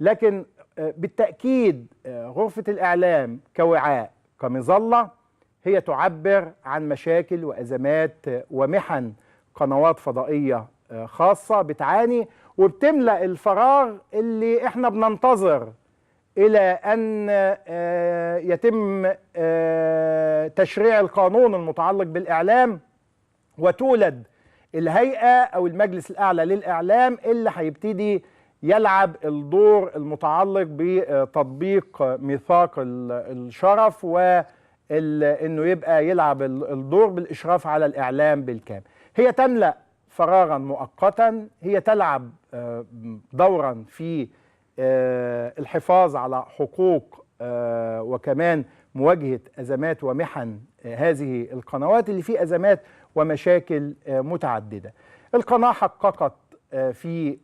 لكن بالتأكيد غرفة الإعلام كوعاء كمظلة هي تعبر عن مشاكل وأزمات ومحن قنوات فضائية خاصة بتعاني، وبتملأ الفراغ اللي احنا بننتظر إلى أن يتم تشريع القانون المتعلق بالإعلام وتولد الهيئة أو المجلس الأعلى للإعلام اللي هيبتدي يلعب الدور المتعلق بتطبيق ميثاق الشرف وإنه يبقى يلعب الدور بالإشراف على الإعلام بالكامل. هي تملأ فراغا مؤقتا، هي تلعب دورا في الحفاظ على حقوق وكمان مواجهة أزمات ومحن هذه القنوات اللي فيه أزمات ومشاكل متعددة. القناة حققت في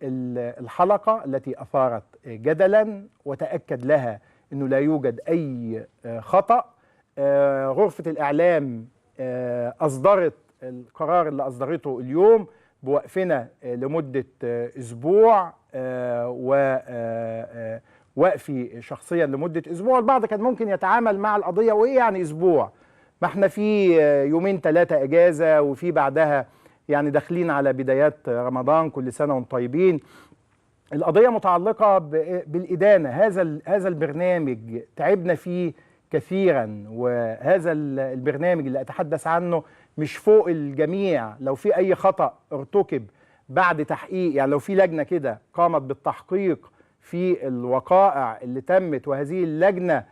الحلقة التي أثارت جدلا وتأكد لها أنه لا يوجد أي خطأ. غرفة الإعلام أصدرت القرار اللي أصدرته اليوم بوقفنا لمدة أسبوع ووقفي شخصيا لمدة أسبوع. البعض كان ممكن يتعامل مع القضية وإيه يعني أسبوع؟ ما احنا في يومين ثلاثة أجازة وفي بعدها يعني داخلين على بدايات رمضان، كل سنة وانتم طيبين. القضية متعلقة بالإدانة. هذا البرنامج تعبنا فيه كثيرا، وهذا البرنامج اللي أتحدث عنه مش فوق الجميع. لو في أي خطأ ارتكب بعد تحقيق، يعني لو في لجنة كده قامت بالتحقيق في الوقائع اللي تمت وهذه اللجنة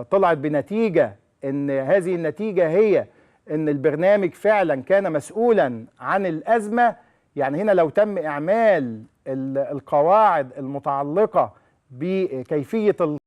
طلعت بنتيجة ان هذه النتيجة هي ان البرنامج فعلا كان مسؤولا عن الأزمة، يعني هنا لو تم إعمال القواعد المتعلقة بكيفية